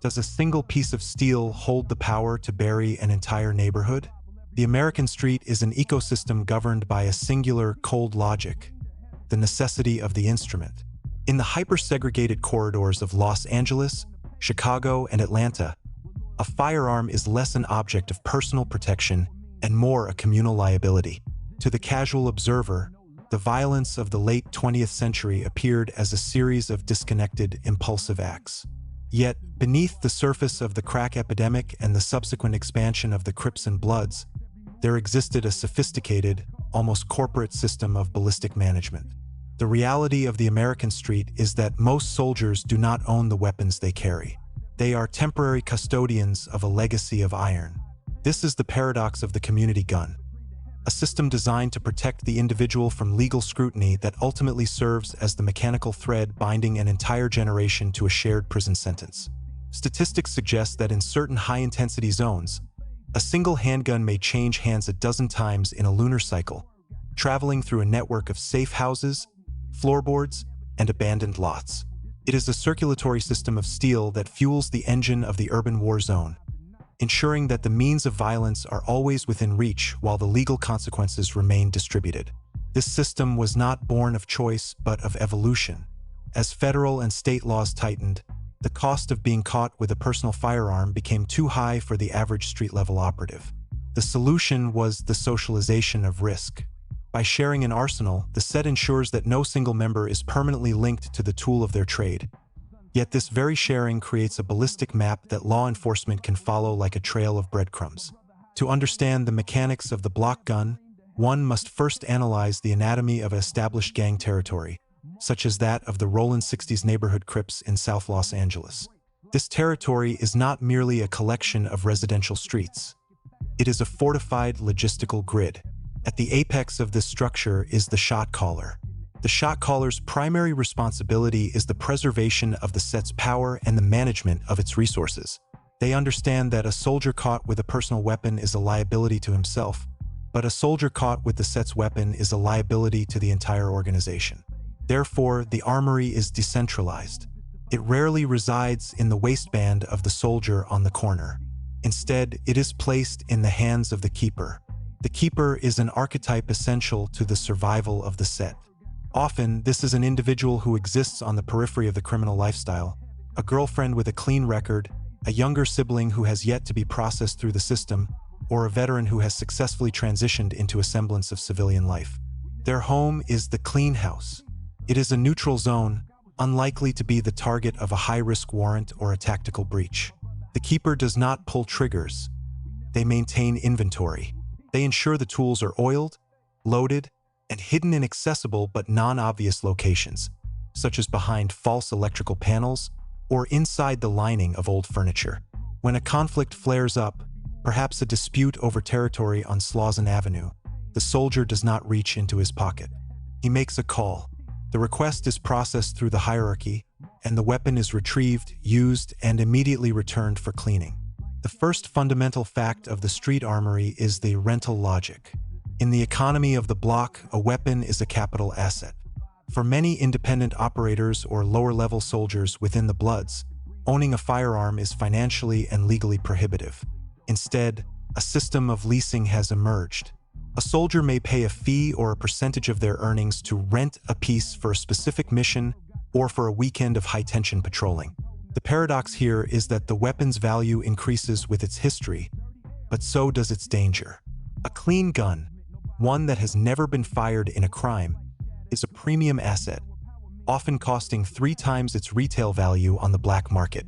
Does a single piece of steel hold the power to bury an entire neighborhood? The American street is an ecosystem governed by a singular cold logic, the necessity of the instrument. In the hyper-segregated corridors of Los Angeles, Chicago, and Atlanta, a firearm is less an object of personal protection and more a communal liability. To the casual observer, the violence of the late 20th century appeared as a series of disconnected, impulsive acts. Yet, beneath the surface of the crack epidemic and the subsequent expansion of the Crips and Bloods, there existed a sophisticated, almost corporate system of ballistic management. The reality of the American street is that most soldiers do not own the weapons they carry. They are temporary custodians of a legacy of iron. This is the paradox of the community gun, a system designed to protect the individual from legal scrutiny that ultimately serves as the mechanical thread binding an entire generation to a shared prison sentence. Statistics suggest that in certain high-intensity zones, a single handgun may change hands a dozen times in a lunar cycle, traveling through a network of safe houses, floorboards, and abandoned lots. It is a circulatory system of steel that fuels the engine of the urban war zone, ensuring that the means of violence are always within reach while the legal consequences remain distributed. This system was not born of choice but of evolution. As federal and state laws tightened, the cost of being caught with a personal firearm became too high for the average street-level operative. The solution was the socialization of risk. By sharing an arsenal, the set ensures that no single member is permanently linked to the tool of their trade. Yet this very sharing creates a ballistic map that law enforcement can follow like a trail of breadcrumbs. To understand the mechanics of the block gun, one must first analyze the anatomy of established gang territory, such as that of the Rollin' 60s neighborhood Crips in South Los Angeles. This territory is not merely a collection of residential streets. It is a fortified logistical grid. At the apex of this structure is the shot caller. The shot caller's primary responsibility is the preservation of the set's power and the management of its resources. They understand that a soldier caught with a personal weapon is a liability to himself, but a soldier caught with the set's weapon is a liability to the entire organization. Therefore, the armory is decentralized. It rarely resides in the waistband of the soldier on the corner. Instead, it is placed in the hands of the keeper. The keeper is an archetype essential to the survival of the set. Often, this is an individual who exists on the periphery of the criminal lifestyle, a girlfriend with a clean record, a younger sibling who has yet to be processed through the system, or a veteran who has successfully transitioned into a semblance of civilian life. Their home is the clean house. It is a neutral zone, unlikely to be the target of a high-risk warrant or a tactical breach. The keeper does not pull triggers. They maintain inventory. They ensure the tools are oiled, loaded, and hidden in accessible but non-obvious locations, such as behind false electrical panels or inside the lining of old furniture. When a conflict flares up, perhaps a dispute over territory on Slauson Avenue, the soldier does not reach into his pocket. He makes a call. The request is processed through the hierarchy, and the weapon is retrieved, used, and immediately returned for cleaning. The first fundamental fact of the street armory is the rental logic. In the economy of the block, a weapon is a capital asset. For many independent operators or lower-level soldiers within the Bloods, owning a firearm is financially and legally prohibitive. Instead, a system of leasing has emerged. A soldier may pay a fee or a percentage of their earnings to rent a piece for a specific mission or for a weekend of high-tension patrolling. The paradox here is that the weapon's value increases with its history, but so does its danger. A clean gun, one that has never been fired in a crime, is a premium asset, often costing 3 times its retail value on the black market.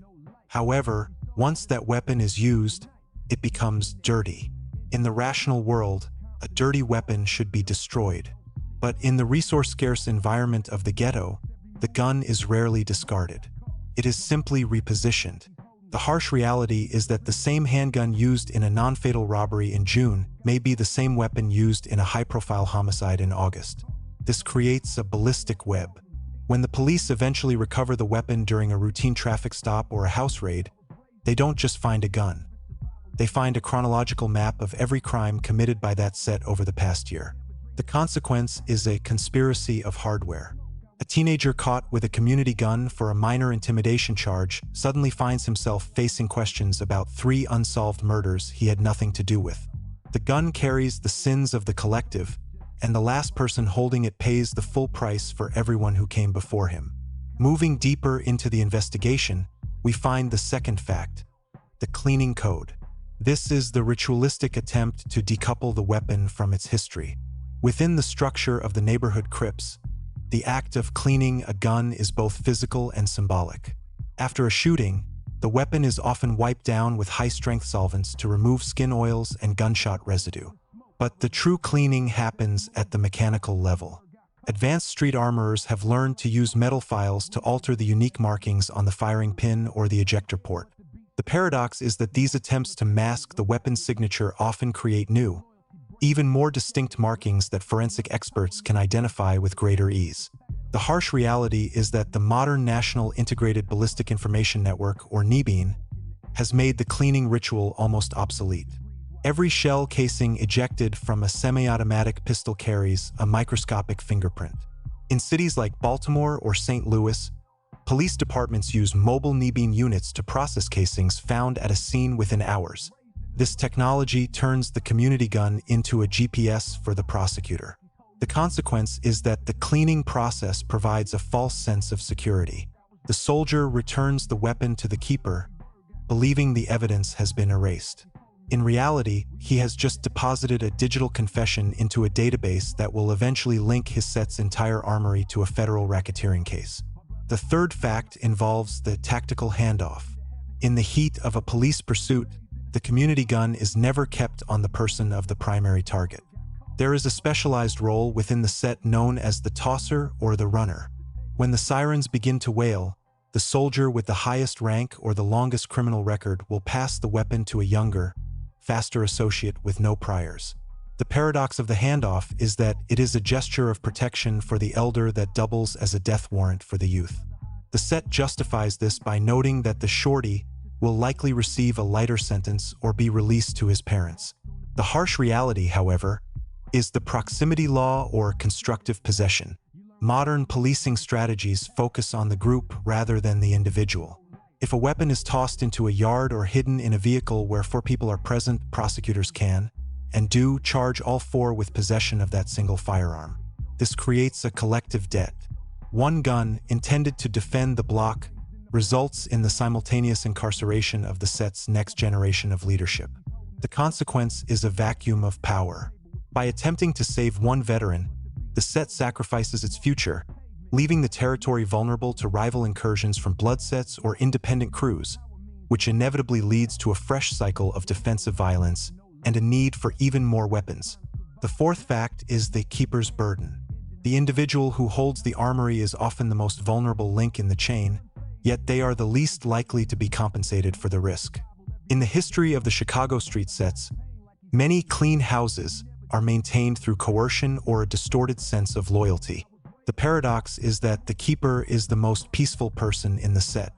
However, once that weapon is used, it becomes dirty. In the rational world, a dirty weapon should be destroyed. But in the resource-scarce environment of the ghetto, the gun is rarely discarded. It is simply repositioned. The harsh reality is that the same handgun used in a non-fatal robbery in June may be the same weapon used in a high-profile homicide in August. This creates a ballistic web. When the police eventually recover the weapon during a routine traffic stop or a house raid, they don't just find a gun. They find a chronological map of every crime committed by that set over the past year. The consequence is a conspiracy of hardware. A teenager caught with a community gun for a minor intimidation charge suddenly finds himself facing questions about 3 unsolved murders he had nothing to do with. The gun carries the sins of the collective, and the last person holding it pays the full price for everyone who came before him. Moving deeper into the investigation, we find the second fact: the cleaning code. This is the ritualistic attempt to decouple the weapon from its history. Within the structure of the neighborhood Crips, the act of cleaning a gun is both physical and symbolic. After a shooting, the weapon is often wiped down with high-strength solvents to remove skin oils and gunshot residue. But the true cleaning happens at the mechanical level. Advanced street armorers have learned to use metal files to alter the unique markings on the firing pin or the ejector port. The paradox is that these attempts to mask the weapon's signature often create new, even more distinct markings that forensic experts can identify with greater ease. The harsh reality is that the modern National Integrated Ballistic Information Network, or NIBIN, has made the cleaning ritual almost obsolete. Every shell casing ejected from a semi-automatic pistol carries a microscopic fingerprint. In cities like Baltimore or St. Louis, police departments use mobile NIBIN units to process casings found at a scene within hours. This technology turns the community gun into a GPS for the prosecutor. The consequence is that the cleaning process provides a false sense of security. The soldier returns the weapon to the keeper, believing the evidence has been erased. In reality, he has just deposited a digital confession into a database that will eventually link his set's entire armory to a federal racketeering case. The third fact involves the tactical handoff. In the heat of a police pursuit, the community gun is never kept on the person of the primary target. There is a specialized role within the set known as the tosser or the runner. When the sirens begin to wail, the soldier with the highest rank or the longest criminal record will pass the weapon to a younger, faster associate with no priors. The paradox of the handoff is that it is a gesture of protection for the elder that doubles as a death warrant for the youth. The set justifies this by noting that the shorty will likely receive a lighter sentence or be released to his parents. The harsh reality, however, is the proximity law or constructive possession. Modern policing strategies focus on the group rather than the individual. If a weapon is tossed into a yard or hidden in a vehicle where 4 people are present, prosecutors can, and do, charge all 4 with possession of that single firearm. This creates a collective debt. One gun, intended to defend the block, results in the simultaneous incarceration of the set's next generation of leadership. The consequence is a vacuum of power. By attempting to save one veteran, the set sacrifices its future, leaving the territory vulnerable to rival incursions from blood sets or independent crews, which inevitably leads to a fresh cycle of defensive violence and a need for even more weapons. The fourth fact is the keeper's burden. The individual who holds the armory is often the most vulnerable link in the chain, yet they are the least likely to be compensated for the risk. In the history of the Chicago street sets, many clean houses are maintained through coercion or a distorted sense of loyalty. The paradox is that the keeper is the most peaceful person in the set,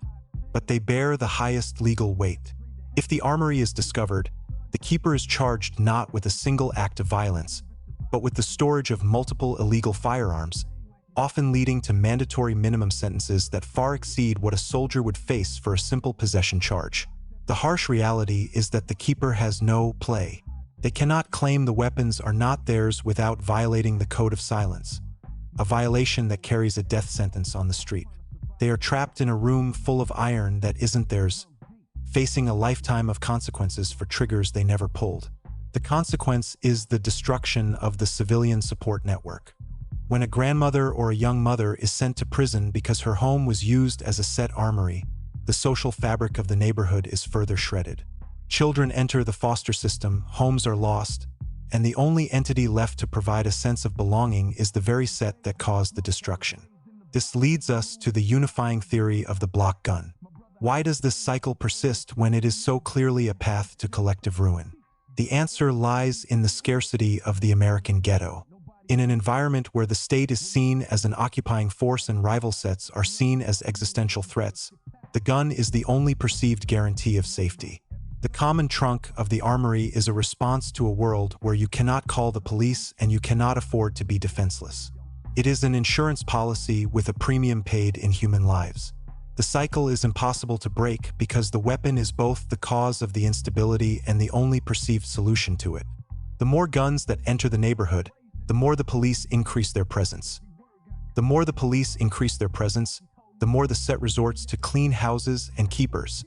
but they bear the highest legal weight. If the armory is discovered, the keeper is charged not with a single act of violence, but with the storage of multiple illegal firearms, often leading to mandatory minimum sentences that far exceed what a soldier would face for a simple possession charge. The harsh reality is that the keeper has no play. They cannot claim the weapons are not theirs without violating the code of silence, a violation that carries a death sentence on the street. They are trapped in a room full of iron that isn't theirs, facing a lifetime of consequences for triggers they never pulled. The consequence is the destruction of the civilian support network. When a grandmother or a young mother is sent to prison because her home was used as a set armory, the social fabric of the neighborhood is further shredded. Children enter the foster system, homes are lost, and the only entity left to provide a sense of belonging is the very set that caused the destruction. This leads us to the unifying theory of the block gun. Why does this cycle persist when it is so clearly a path to collective ruin? The answer lies in the scarcity of the American ghetto. In an environment where the state is seen as an occupying force and rival sets are seen as existential threats, the gun is the only perceived guarantee of safety. The common trunk of the armory is a response to a world where you cannot call the police and you cannot afford to be defenseless. It is an insurance policy with a premium paid in human lives. The cycle is impossible to break because the weapon is both the cause of the instability and the only perceived solution to it. The more guns that enter the neighborhood, the more the police increase their presence. The more the police increase their presence, the more the set resorts to clean houses and keepers.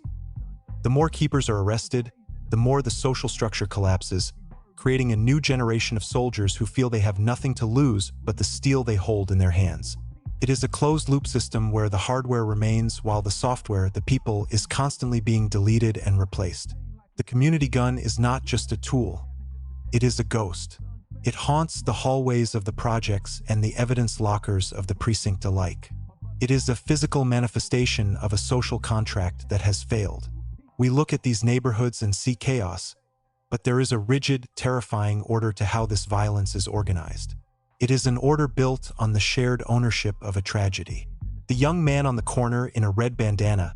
The more keepers are arrested, the more the social structure collapses, creating a new generation of soldiers who feel they have nothing to lose but the steel they hold in their hands. It is a closed-loop system where the hardware remains while the software, the people, is constantly being deleted and replaced. The community gun is not just a tool. It is a ghost. It haunts the hallways of the projects and the evidence lockers of the precinct alike. It is a physical manifestation of a social contract that has failed. We look at these neighborhoods and see chaos, but there is a rigid, terrifying order to how this violence is organized. It is an order built on the shared ownership of a tragedy. The young man on the corner in a red bandana,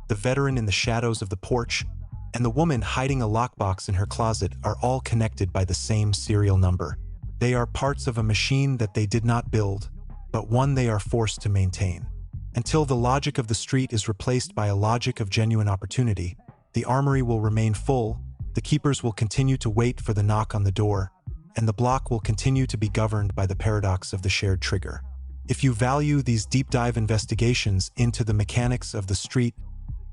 the veteran in the shadows of the porch, and the woman hiding a lockbox in her closet are all connected by the same serial number. They are parts of a machine that they did not build, but one they are forced to maintain. Until the logic of the street is replaced by a logic of genuine opportunity, the armory will remain full, the keepers will continue to wait for the knock on the door, and the block will continue to be governed by the paradox of the shared trigger. If you value these deep dive investigations into the mechanics of the street,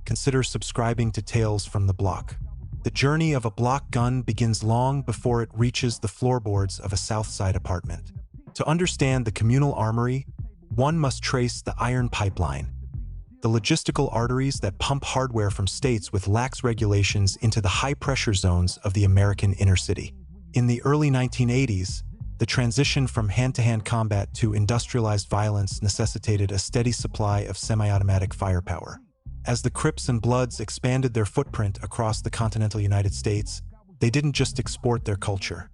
consider subscribing to Tales from the Block. The journey of a block gun begins long before it reaches the floorboards of a South Side apartment. To understand the communal armory, one must trace the iron pipeline, the logistical arteries that pump hardware from states with lax regulations into the high-pressure zones of the American inner city. In the early 1980s, the transition from hand-to-hand combat to industrialized violence necessitated a steady supply of semi-automatic firepower. As the Crips and Bloods expanded their footprint across the continental United States, they didn't just export their culture.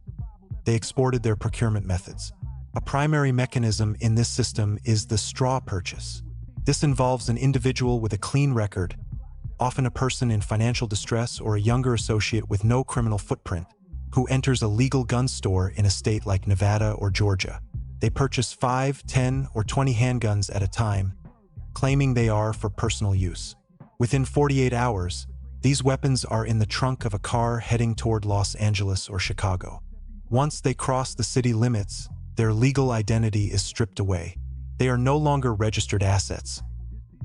They exported their procurement methods. A primary mechanism in this system is the straw purchase. This involves an individual with a clean record, often a person in financial distress or a younger associate with no criminal footprint, who enters a legal gun store in a state like Nevada or Georgia. They purchase 5, 10, or 20 handguns at a time, claiming they are for personal use. Within 48 hours, these weapons are in the trunk of a car heading toward Los Angeles or Chicago. Once they cross the city limits, their legal identity is stripped away. They are no longer registered assets.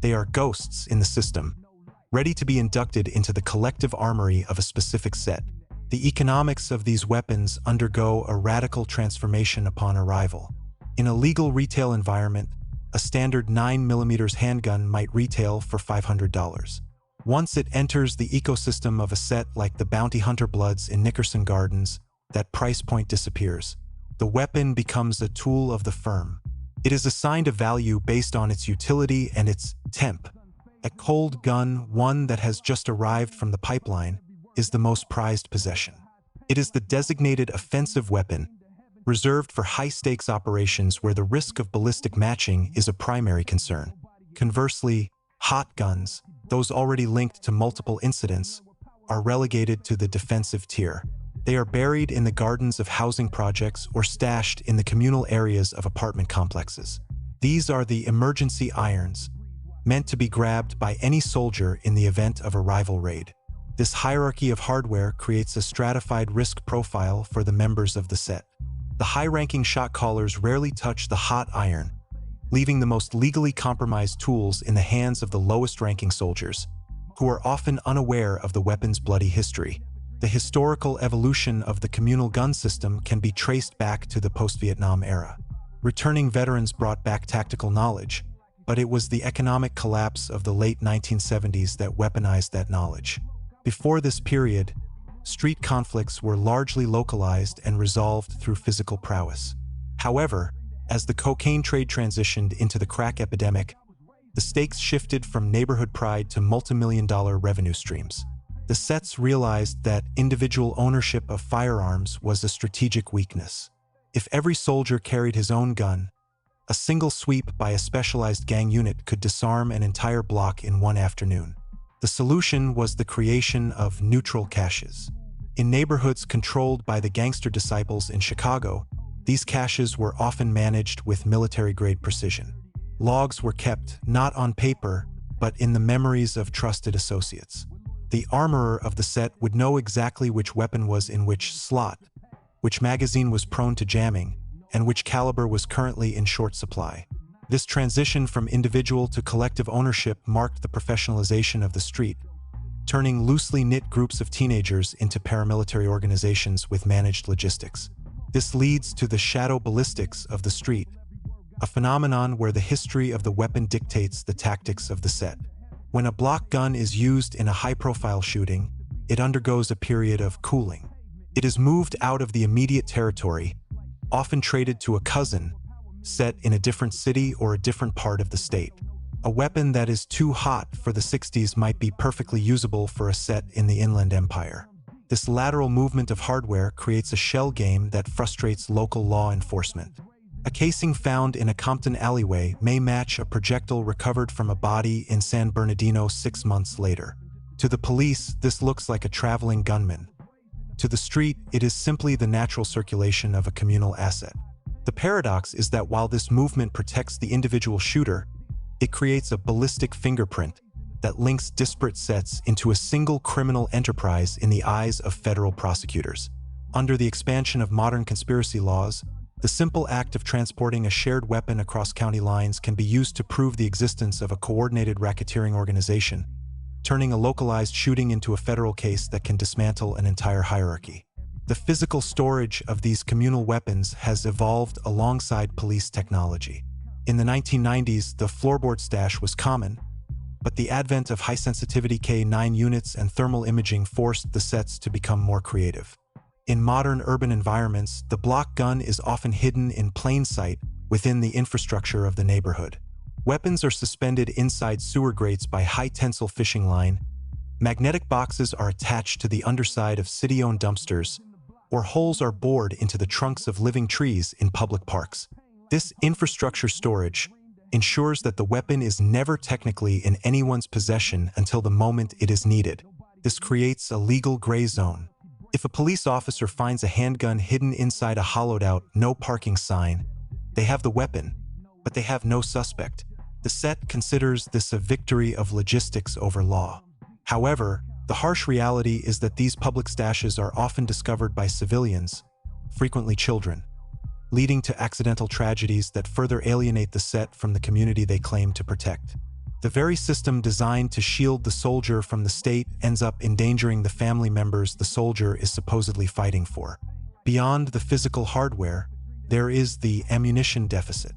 They are ghosts in the system, ready to be inducted into the collective armory of a specific set. The economics of these weapons undergo a radical transformation upon arrival. In a legal retail environment, a standard 9mm handgun might retail for $500. Once it enters the ecosystem of a set like the Bounty Hunter Bloods in Nickerson Gardens, that price point disappears. The weapon becomes a tool of the firm. It is assigned a value based on its utility and its temp. A cold gun, one that has just arrived from the pipeline, is the most prized possession. It is the designated offensive weapon, reserved for high-stakes operations where the risk of ballistic matching is a primary concern. Conversely, hot guns, those already linked to multiple incidents, are relegated to the defensive tier. They are buried in the gardens of housing projects or stashed in the communal areas of apartment complexes. These are the emergency irons, meant to be grabbed by any soldier in the event of a rival raid. This hierarchy of hardware creates a stratified risk profile for the members of the set. The high-ranking shot callers rarely touch the hot iron, leaving the most legally compromised tools in the hands of the lowest-ranking soldiers, who are often unaware of the weapon's bloody history. The historical evolution of the communal gun system can be traced back to the post-Vietnam era. Returning veterans brought back tactical knowledge, but it was the economic collapse of the late 1970s that weaponized that knowledge. Before this period, street conflicts were largely localized and resolved through physical prowess. However, as the cocaine trade transitioned into the crack epidemic, the stakes shifted from neighborhood pride to multi-million-dollar revenue streams. The sets realized that individual ownership of firearms was a strategic weakness. If every soldier carried his own gun, a single sweep by a specialized gang unit could disarm an entire block in one afternoon. The solution was the creation of neutral caches. In neighborhoods controlled by the gangster disciples in Chicago, These caches were often managed with military-grade precision. Logs were kept not on paper, but in the memories of trusted associates. The armorer of the set would know exactly which weapon was in which slot, which magazine was prone to jamming, and which caliber was currently in short supply. This transition from individual to collective ownership marked the professionalization of the street, turning loosely knit groups of teenagers into paramilitary organizations with managed logistics. This leads to the shadow ballistics of the street, a phenomenon where the history of the weapon dictates the tactics of the set. When a block gun is used in a high-profile shooting, it undergoes a period of cooling. It is moved out of the immediate territory, often traded to a cousin, set in a different city or a different part of the state. A weapon that is too hot for the 60s might be perfectly usable for a set in the Inland Empire. This lateral movement of hardware creates a shell game that frustrates local law enforcement. A casing found in a Compton alleyway may match a projectile recovered from a body in San Bernardino 6 months later. To the police, this looks like a traveling gunman. To the street, it is simply the natural circulation of a communal asset. The paradox is that while this movement protects the individual shooter, it creates a ballistic fingerprint that links disparate sets into a single criminal enterprise in the eyes of federal prosecutors. Under the expansion of modern conspiracy laws, the simple act of transporting a shared weapon across county lines can be used to prove the existence of a coordinated racketeering organization, turning a localized shooting into a federal case that can dismantle an entire hierarchy. The physical storage of these communal weapons has evolved alongside police technology. In the 1990s, the floorboard stash was common, but the advent of high-sensitivity K9 units and thermal imaging forced the sets to become more creative. In modern urban environments, the block gun is often hidden in plain sight within the infrastructure of the neighborhood. Weapons are suspended inside sewer grates by high-tensile fishing line, magnetic boxes are attached to the underside of city-owned dumpsters, or holes are bored into the trunks of living trees in public parks. This infrastructure storage ensures that the weapon is never technically in anyone's possession until the moment it is needed. This creates a legal gray zone. If a police officer finds a handgun hidden inside a hollowed-out "no parking" sign, they have the weapon, but they have no suspect. The set considers this a victory of logistics over law. However, the harsh reality is that these public stashes are often discovered by civilians, frequently children, leading to accidental tragedies that further alienate the set from the community they claim to protect. The very system designed to shield the soldier from the state ends up endangering the family members the soldier is supposedly fighting for. Beyond the physical hardware, there is the ammunition deficit.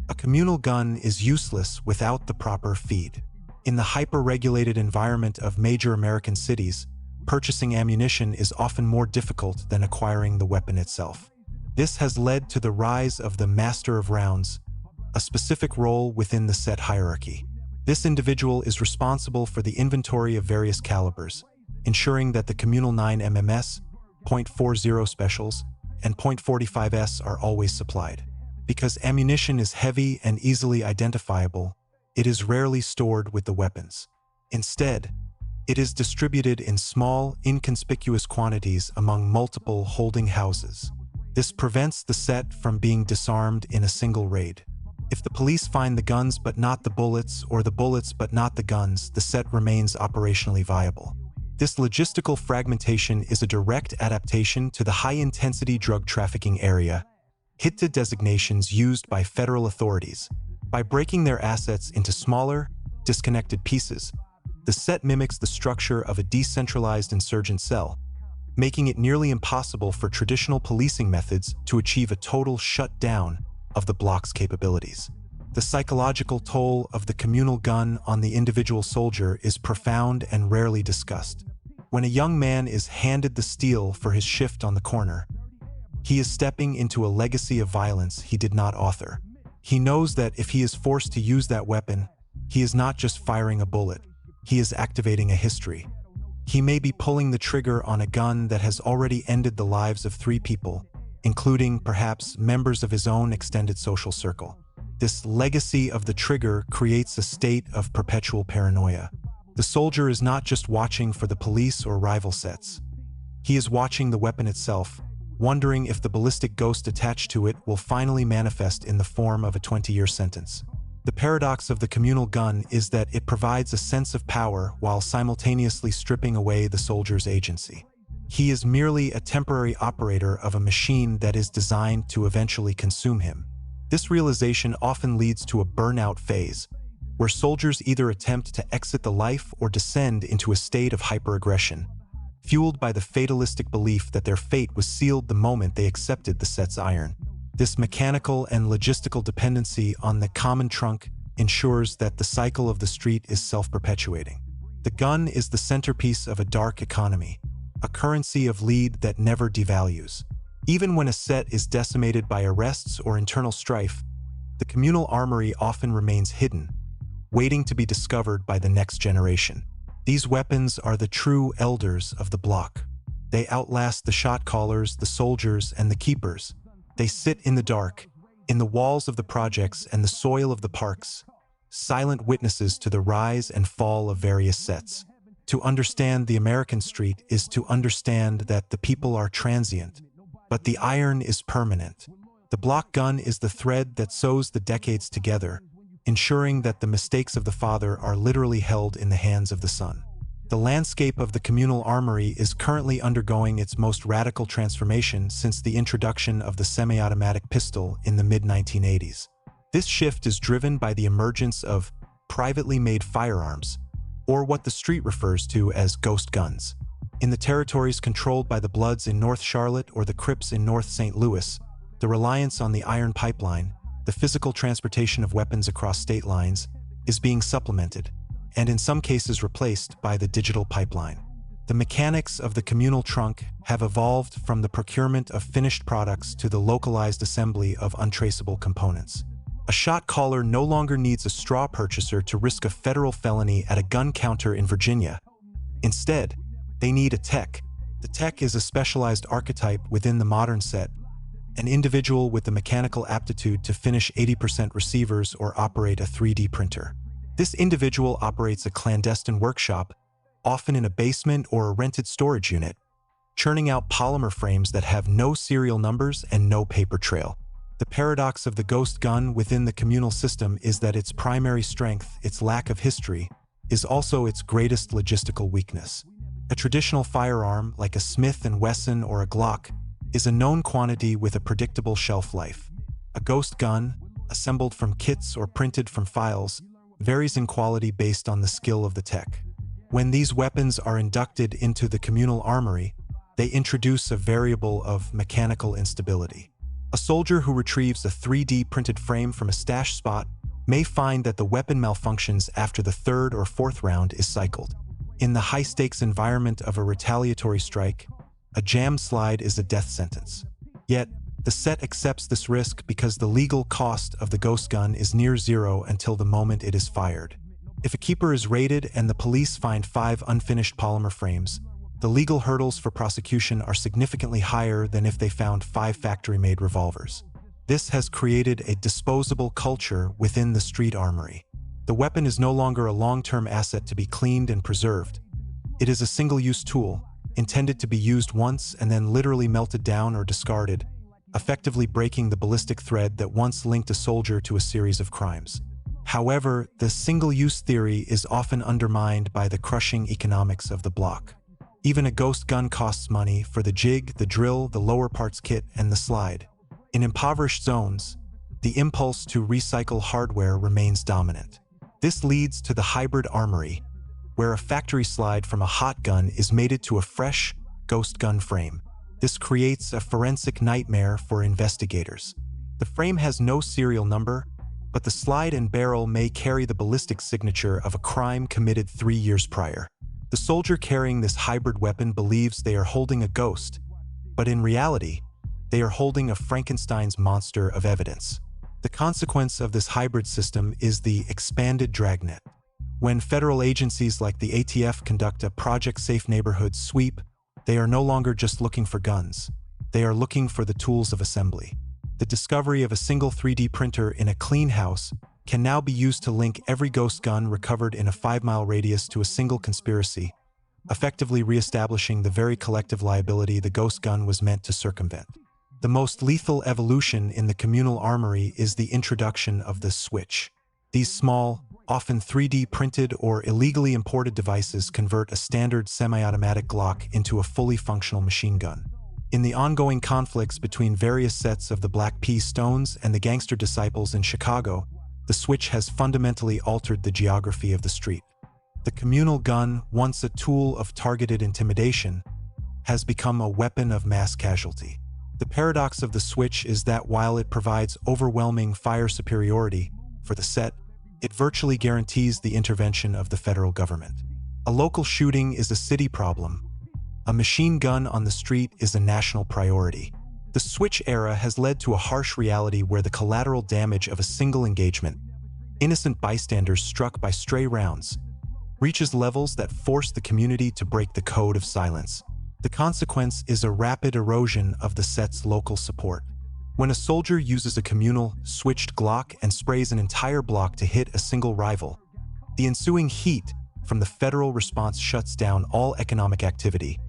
A communal gun is useless without the proper feed. In the hyper-regulated environment of major American cities, purchasing ammunition is often more difficult than acquiring the weapon itself. This has led to the rise of the Master of Rounds, a specific role within the set hierarchy. This individual is responsible for the inventory of various calibers, ensuring that the communal 9 MMS, .40 specials, and .45s are always supplied. Because ammunition is heavy and easily identifiable, it is rarely stored with the weapons. Instead, it is distributed in small, inconspicuous quantities among multiple holding houses. This prevents the set from being disarmed in a single raid. If the police find the guns but not the bullets, or the bullets but not the guns, the set remains operationally viable. This logistical fragmentation is a direct adaptation to the high-intensity drug trafficking area, HITA designations used by federal authorities. By breaking their assets into smaller, disconnected pieces, the set mimics the structure of a decentralized insurgent cell, making it nearly impossible for traditional policing methods to achieve a total shutdown of the block's capabilities. The psychological toll of the communal gun on the individual soldier is profound and rarely discussed. When a young man is handed the steel for his shift on the corner, he is stepping into a legacy of violence he did not author. He knows that if he is forced to use that weapon, he is not just firing a bullet, he is activating a history. He may be pulling the trigger on a gun that has already ended the lives of 3 people, including, perhaps, members of his own extended social circle. This legacy of the trigger creates a state of perpetual paranoia. The soldier is not just watching for the police or rival sets. He is watching the weapon itself, wondering if the ballistic ghost attached to it will finally manifest in the form of a 20-year sentence. The paradox of the communal gun is that it provides a sense of power while simultaneously stripping away the soldier's agency. He is merely a temporary operator of a machine that is designed to eventually consume him. This realization often leads to a burnout phase, where soldiers either attempt to exit the life or descend into a state of hyperaggression, fueled by the fatalistic belief that their fate was sealed the moment they accepted the set's iron. This mechanical and logistical dependency on the common trunk ensures that the cycle of the street is self-perpetuating. The gun is the centerpiece of a dark economy, a currency of lead that never devalues. Even when a set is decimated by arrests or internal strife, the communal armory often remains hidden, waiting to be discovered by the next generation. These weapons are the true elders of the block. They outlast the shot callers, the soldiers, and the keepers. They sit in the dark, in the walls of the projects and the soil of the parks, silent witnesses to the rise and fall of various sets. To understand the American street is to understand that the people are transient, but the iron is permanent. The block gun is the thread that sews the decades together, ensuring that the mistakes of the father are literally held in the hands of the son. The landscape of the communal armory is currently undergoing its most radical transformation since the introduction of the semi-automatic pistol in the mid-1980s. This shift is driven by the emergence of privately made firearms, or what the street refers to as ghost guns. In the territories controlled by the Bloods in North Charlotte or the Crips in North St. Louis, the reliance on the iron pipeline, the physical transportation of weapons across state lines, is being supplemented, and in some cases replaced by the digital pipeline. The mechanics of the communal trunk have evolved from the procurement of finished products to the localized assembly of untraceable components. A shot caller no longer needs a straw purchaser to risk a federal felony at a gun counter in Virginia. Instead, they need a tech. The tech is a specialized archetype within the modern set, an individual with the mechanical aptitude to finish 80% receivers or operate a 3D printer. This individual operates a clandestine workshop, often in a basement or a rented storage unit, churning out polymer frames that have no serial numbers and no paper trail. The paradox of the ghost gun within the communal system is that its primary strength, its lack of history, is also its greatest logistical weakness. A traditional firearm, like a Smith & Wesson or a Glock, is a known quantity with a predictable shelf life. A ghost gun, assembled from kits or printed from files, varies in quality based on the skill of the tech. When these weapons are inducted into the communal armory, they introduce a variable of mechanical instability. A soldier who retrieves a 3D printed frame from a stash spot may find that the weapon malfunctions after the third or fourth round is cycled. In the high-stakes environment of a retaliatory strike, a jam slide is a death sentence. Yet, the set accepts this risk because the legal cost of the ghost gun is near zero until the moment it is fired. If a keeper is raided and the police find 5 unfinished polymer frames, the legal hurdles for prosecution are significantly higher than if they found 5 factory-made revolvers. This has created a disposable culture within the street armory. The weapon is no longer a long-term asset to be cleaned and preserved. It is a single-use tool, intended to be used once and then literally melted down or discarded, effectively breaking the ballistic thread that once linked a soldier to a series of crimes. However, the single-use theory is often undermined by the crushing economics of the block. Even a ghost gun costs money for the jig, the drill, the lower parts kit, and the slide. In impoverished zones, the impulse to recycle hardware remains dominant. This leads to the hybrid armory, where a factory slide from a hot gun is mated to a fresh ghost gun frame. This creates a forensic nightmare for investigators. The frame has no serial number, but the slide and barrel may carry the ballistic signature of a crime committed 3 years prior. The soldier carrying this hybrid weapon believes they are holding a ghost, but in reality, they are holding a Frankenstein's monster of evidence. The consequence of this hybrid system is the expanded dragnet. When federal agencies like the ATF conduct a Project Safe Neighborhood sweep, they are no longer just looking for guns. They are looking for the tools of assembly. The discovery of a single 3D printer in a clean house can now be used to link every ghost gun recovered in a 5-mile radius to a single conspiracy, effectively re-establishing the very collective liability the ghost gun was meant to circumvent. The most lethal evolution in the communal armory is the introduction of the switch. These small, often 3D printed or illegally imported devices convert a standard semi-automatic Glock into a fully functional machine gun. In the ongoing conflicts between various sets of the Black P. Stones and the gangster disciples in Chicago, the switch has fundamentally altered the geography of the street. The communal gun, once a tool of targeted intimidation, has become a weapon of mass casualty. The paradox of the switch is that while it provides overwhelming fire superiority for the set, it virtually guarantees the intervention of the federal government. A local shooting is a city problem. A machine gun on the street is a national priority. The switch era has led to a harsh reality where the collateral damage of a single engagement, innocent bystanders struck by stray rounds, reaches levels that force the community to break the code of silence. The consequence is a rapid erosion of the set's local support. When a soldier uses a communal, switched Glock and sprays an entire block to hit a single rival, the ensuing heat from the federal response shuts down all economic activity,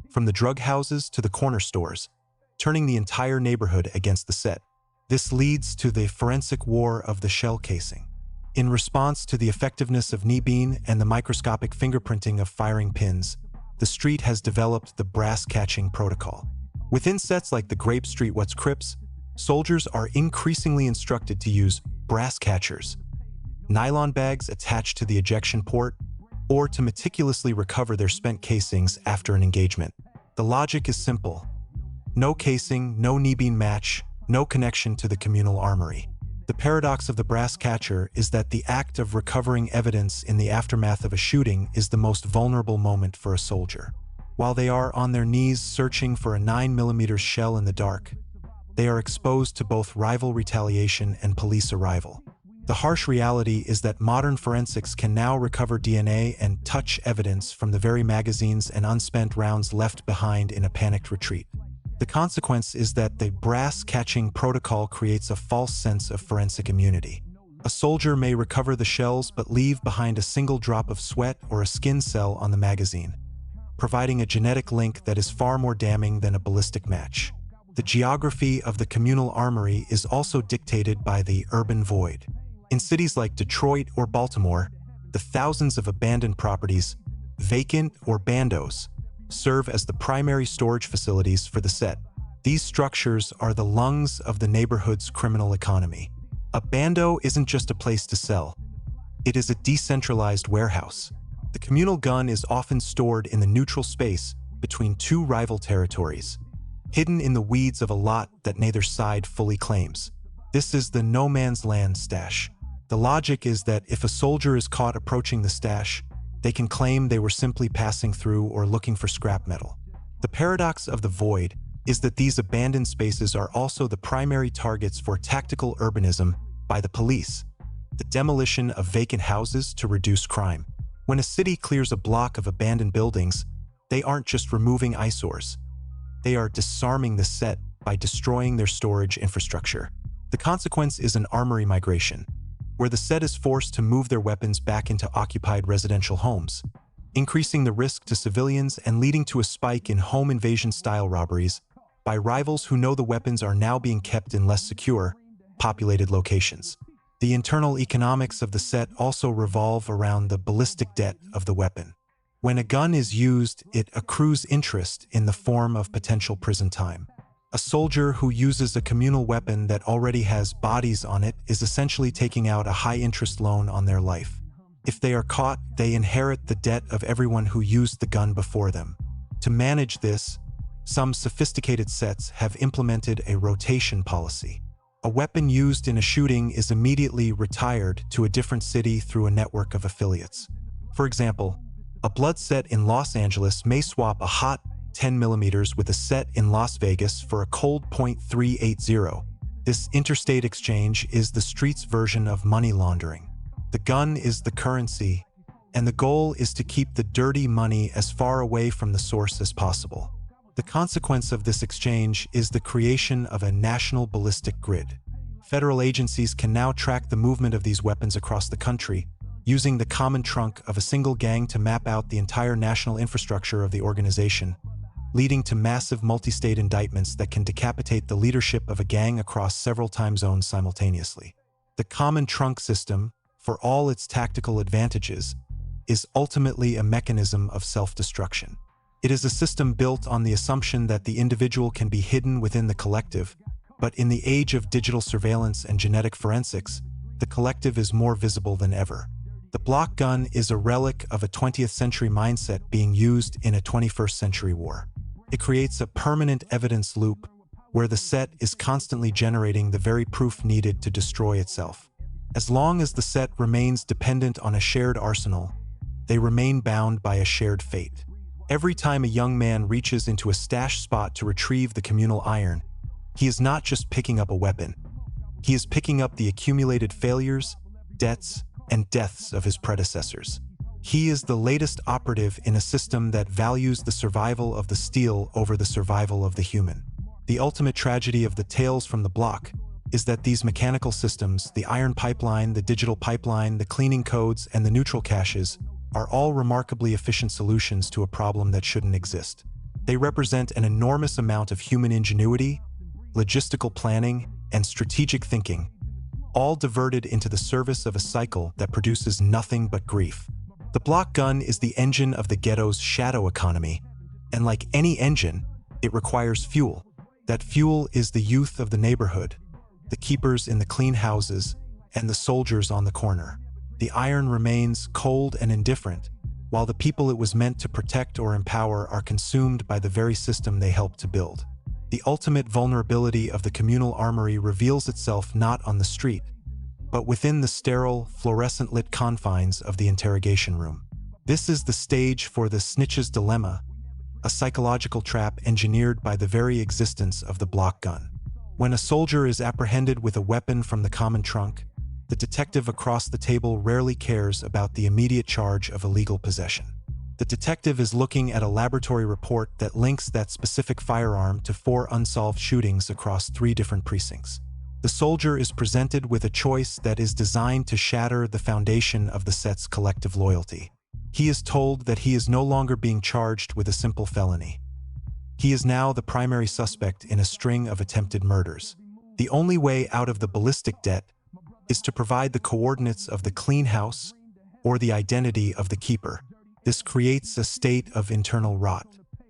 from the drug houses to the corner stores, turning the entire neighborhood against the set. This leads to the forensic war of the shell casing. In response to the effectiveness of knee-beam and the microscopic fingerprinting of firing pins, the street has developed the brass-catching protocol. Within sets like the Grape Street What's Crips, soldiers are increasingly instructed to use brass catchers, nylon bags attached to the ejection port, or to meticulously recover their spent casings after an engagement. The logic is simple. No casing, no knee-beam match, no connection to the communal armory. The paradox of the brass catcher is that the act of recovering evidence in the aftermath of a shooting is the most vulnerable moment for a soldier. While they are on their knees searching for a 9mm shell in the dark, they are exposed to both rival retaliation and police arrival. The harsh reality is that modern forensics can now recover DNA and touch evidence from the very magazines and unspent rounds left behind in a panicked retreat. The consequence is that the brass-catching protocol creates a false sense of forensic immunity. A soldier may recover the shells but leave behind a single drop of sweat or a skin cell on the magazine, providing a genetic link that is far more damning than a ballistic match. The geography of the communal armory is also dictated by the urban void. In cities like Detroit or Baltimore, the thousands of abandoned properties, vacant or bandos, serve as the primary storage facilities for the set. These structures are the lungs of the neighborhood's criminal economy. A bando isn't just a place to sell. It is a decentralized warehouse. The communal gun is often stored in the neutral space between two rival territories, hidden in the weeds of a lot that neither side fully claims. This is the no man's land stash. The logic is that if a soldier is caught approaching the stash, they can claim they were simply passing through or looking for scrap metal. The paradox of the void is that these abandoned spaces are also the primary targets for tactical urbanism by the police, the demolition of vacant houses to reduce crime. When a city clears a block of abandoned buildings, they aren't just removing eyesores. They are disarming the set by destroying their storage infrastructure. The consequence is an armory migration, where the set is forced to move their weapons back into occupied residential homes, increasing the risk to civilians and leading to a spike in home invasion-style robberies by rivals who know the weapons are now being kept in less secure, populated locations. The internal economics of the set also revolve around the ballistic debt of the weapon. When a gun is used, it accrues interest in the form of potential prison time. A soldier who uses a communal weapon that already has bodies on it is essentially taking out a high-interest loan on their life. If they are caught, they inherit the debt of everyone who used the gun before them. To manage this, some sophisticated sets have implemented a rotation policy. A weapon used in a shooting is immediately retired to a different city through a network of affiliates. For example, a Blood set in Los Angeles may swap a hot 10mm with a set in Las Vegas for a cold .380. This interstate exchange is the street's version of money laundering. The gun is the currency, and the goal is to keep the dirty money as far away from the source as possible. The consequence of this exchange is the creation of a national ballistic grid. Federal agencies can now track the movement of these weapons across the country, using the common trunk of a single gang to map out the entire national infrastructure of the organization, leading to massive multi-state indictments that can decapitate the leadership of a gang across several time zones simultaneously. The common trunk system, for all its tactical advantages, is ultimately a mechanism of self-destruction. It is a system built on the assumption that the individual can be hidden within the collective, but in the age of digital surveillance and genetic forensics, the collective is more visible than ever. The block gun is a relic of a 20th century mindset being used in a 21st century war. It creates a permanent evidence loop where the set is constantly generating the very proof needed to destroy itself. As long as the set remains dependent on a shared arsenal, they remain bound by a shared fate. Every time a young man reaches into a stash spot to retrieve the communal iron, he is not just picking up a weapon. He is picking up the accumulated failures, debts, and deaths of his predecessors. He is the latest operative in a system that values the survival of the steel over the survival of the human. The ultimate tragedy of the tales from the block is that these mechanical systems, the iron pipeline, the digital pipeline, the cleaning codes, and the neutral caches, are all remarkably efficient solutions to a problem that shouldn't exist. They represent an enormous amount of human ingenuity, logistical planning, and strategic thinking, all diverted into the service of a cycle that produces nothing but grief. The block gun is the engine of the ghetto's shadow economy, and like any engine, it requires fuel. That fuel is the youth of the neighborhood, the keepers in the clean houses, and the soldiers on the corner. The iron remains cold and indifferent, while the people it was meant to protect or empower are consumed by the very system they helped to build. The ultimate vulnerability of the communal armory reveals itself not on the street, but within the sterile, fluorescent-lit confines of the interrogation room. This is the stage for the snitch's dilemma, a psychological trap engineered by the very existence of the block gun. When a soldier is apprehended with a weapon from the common trunk, the detective across the table rarely cares about the immediate charge of illegal possession. The detective is looking at a laboratory report that links that specific firearm to 4 unsolved shootings across 3 different precincts. The soldier is presented with a choice that is designed to shatter the foundation of the set's collective loyalty. He is told that he is no longer being charged with a simple felony. He is now the primary suspect in a string of attempted murders. The only way out of the ballistic debt is to provide the coordinates of the clean house or the identity of the keeper. This creates a state of internal rot.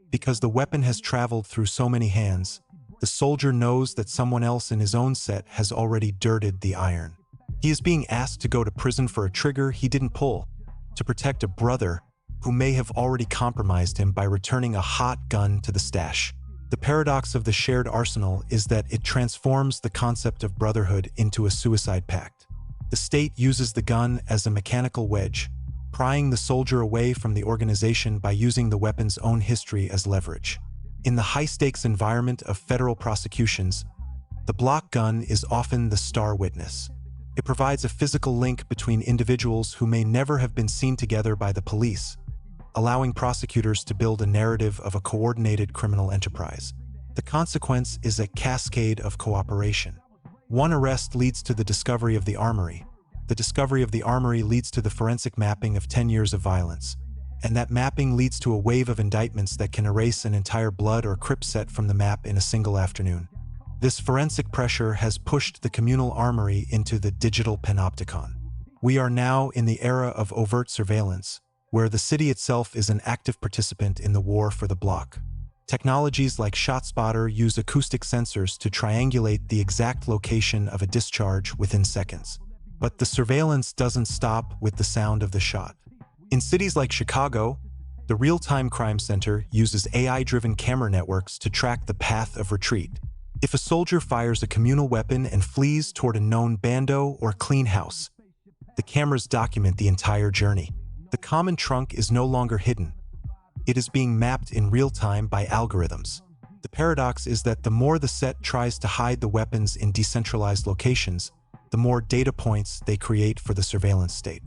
Because the weapon has traveled through so many hands, the soldier knows that someone else in his own set has already dirted the iron. He is being asked to go to prison for a trigger he didn't pull, to protect a brother who may have already compromised him by returning a hot gun to the stash. The paradox of the shared arsenal is that it transforms the concept of brotherhood into a suicide pact. The state uses the gun as a mechanical wedge, prying the soldier away from the organization by using the weapon's own history as leverage. In the high-stakes environment of federal prosecutions, the block gun is often the star witness. It provides a physical link between individuals who may never have been seen together by the police, allowing prosecutors to build a narrative of a coordinated criminal enterprise. The consequence is a cascade of cooperation. One arrest leads to the discovery of the armory. The discovery of the armory leads to the forensic mapping of 10 years of violence. And that mapping leads to a wave of indictments that can erase an entire Blood or Crip set from the map in a single afternoon. This forensic pressure has pushed the communal armory into the digital panopticon. We are now in the era of overt surveillance, where the city itself is an active participant in the war for the block. Technologies like ShotSpotter use acoustic sensors to triangulate the exact location of a discharge within seconds. But the surveillance doesn't stop with the sound of the shot. In cities like Chicago, the Real-Time Crime Center uses AI-driven camera networks to track the path of retreat. If a soldier fires a communal weapon and flees toward a known bando or clean house, the cameras document the entire journey. The common trunk is no longer hidden. It is being mapped in real time by algorithms. The paradox is that the more the set tries to hide the weapons in decentralized locations, the more data points they create for the surveillance state.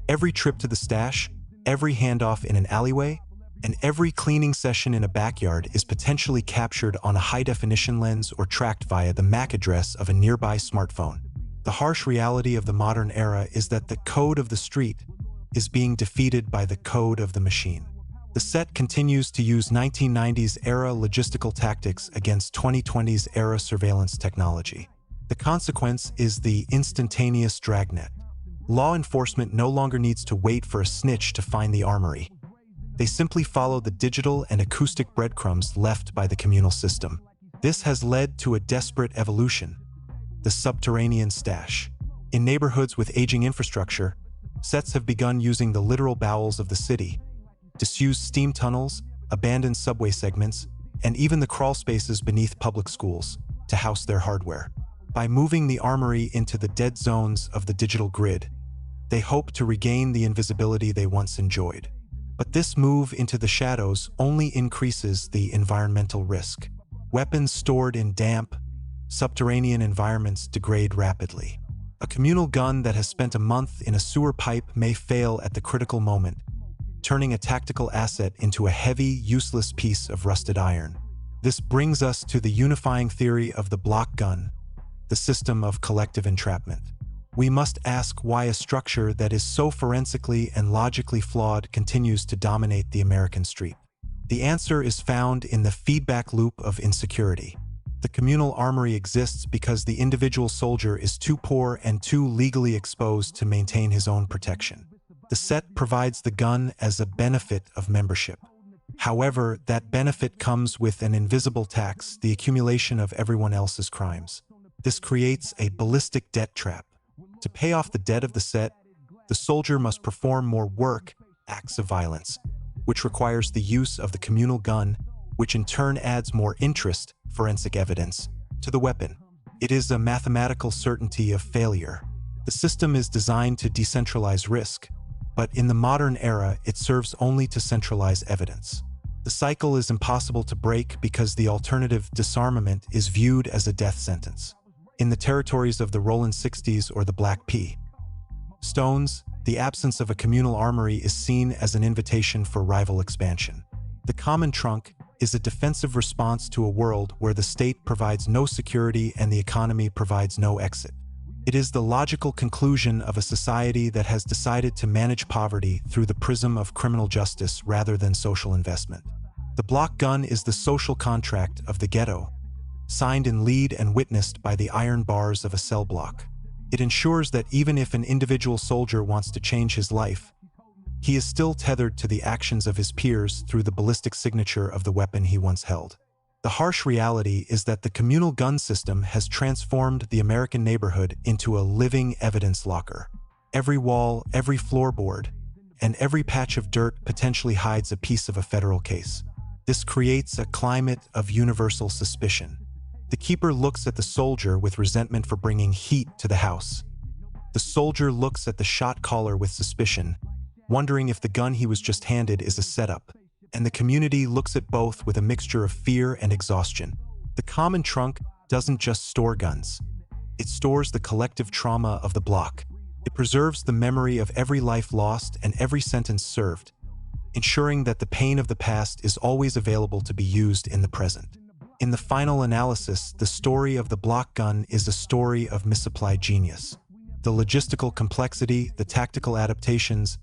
Every trip to the stash, every handoff in an alleyway, and every cleaning session in a backyard is potentially captured on a high-definition lens or tracked via the MAC address of a nearby smartphone. The harsh reality of the modern era is that the code of the street, is being defeated by the code of the machine. The set continues to use 1990s-era logistical tactics against 2020s-era surveillance technology. The consequence is the instantaneous dragnet. Law enforcement no longer needs to wait for a snitch to find the armory. They simply follow the digital and acoustic breadcrumbs left by the communal system. This has led to a desperate evolution: the subterranean stash. In neighborhoods with aging infrastructure, sets have begun using the literal bowels of the city, disused steam tunnels, abandoned subway segments, and even the crawl spaces beneath public schools to house their hardware. By moving the armory into the dead zones of the digital grid, they hope to regain the invisibility they once enjoyed. But this move into the shadows only increases the environmental risk. Weapons stored in damp, subterranean environments degrade rapidly. A communal gun that has spent a month in a sewer pipe may fail at the critical moment, turning a tactical asset into a heavy, useless piece of rusted iron. This brings us to the unifying theory of the block gun, the system of collective entrapment. We must ask why a structure that is so forensically and logically flawed continues to dominate the American street. The answer is found in the feedback loop of insecurity. The communal armory exists because the individual soldier is too poor and too legally exposed to maintain his own protection. The set provides the gun as a benefit of membership. However, that benefit comes with an invisible tax, the accumulation of everyone else's crimes. This creates a ballistic debt trap. To pay off the debt of the set, the soldier must perform more work, acts of violence, which requires the use of the communal gun, which in turn adds more interest, forensic evidence, to the weapon. It is a mathematical certainty of failure. The system is designed to decentralize risk, but in the modern era, it serves only to centralize evidence. The cycle is impossible to break because the alternative, disarmament, is viewed as a death sentence. In the territories of the Roland 60s or the Black P. Stones, the absence of a communal armory is seen as an invitation for rival expansion. The common trunk is a defensive response to a world where the state provides no security and the economy provides no exit. It is the logical conclusion of a society that has decided to manage poverty through the prism of criminal justice rather than social investment. The block gun is the social contract of the ghetto, signed in lead and witnessed by the iron bars of a cell block. It ensures that even if an individual soldier wants to change his life, he is still tethered to the actions of his peers through the ballistic signature of the weapon he once held. The harsh reality is that the communal gun system has transformed the American neighborhood into a living evidence locker. Every wall, every floorboard, and every patch of dirt potentially hides a piece of a federal case. This creates a climate of universal suspicion. The keeper looks at the soldier with resentment for bringing heat to the house. The soldier looks at the shot caller with suspicion, wondering if the gun he was just handed is a setup. And the community looks at both with a mixture of fear and exhaustion. The common trunk doesn't just store guns. It stores the collective trauma of the block. It preserves the memory of every life lost and every sentence served, ensuring that the pain of the past is always available to be used in the present. In the final analysis, the story of the block gun is a story of misapplied genius. The logistical complexity, the tactical adaptations,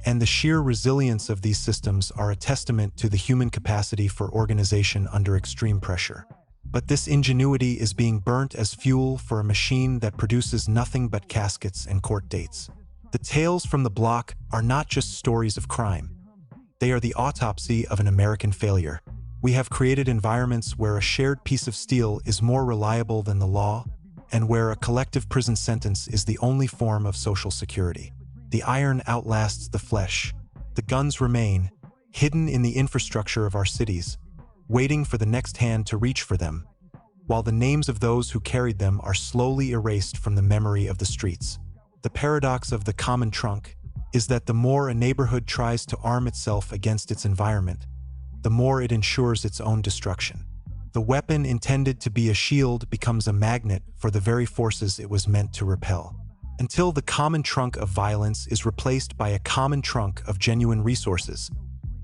and the sheer resilience of these systems are a testament to the human capacity for organization under extreme pressure. But this ingenuity is being burnt as fuel for a machine that produces nothing but caskets and court dates. The tales from the block are not just stories of crime. They are the autopsy of an American failure. We have created environments where a shared piece of steel is more reliable than the law, and where a collective prison sentence is the only form of social security. The iron outlasts the flesh. The guns remain, hidden in the infrastructure of our cities, waiting for the next hand to reach for them, while the names of those who carried them are slowly erased from the memory of the streets. The paradox of the common trunk is that the more a neighborhood tries to arm itself against its environment, the more it ensures its own destruction. The weapon intended to be a shield becomes a magnet for the very forces it was meant to repel. Until the common trunk of violence is replaced by a common trunk of genuine resources,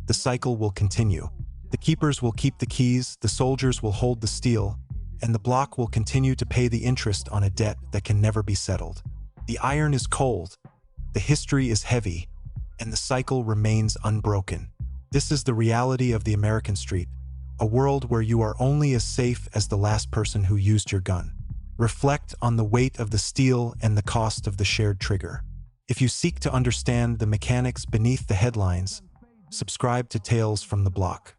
the cycle will continue. The keepers will keep the keys, the soldiers will hold the steel, and the block will continue to pay the interest on a debt that can never be settled. The iron is cold, the history is heavy, and the cycle remains unbroken. This is the reality of the American street, a world where you are only as safe as the last person who used your gun. Reflect on the weight of the steel and the cost of the shared trigger. If you seek to understand the mechanics beneath the headlines, subscribe to Tales from the Block.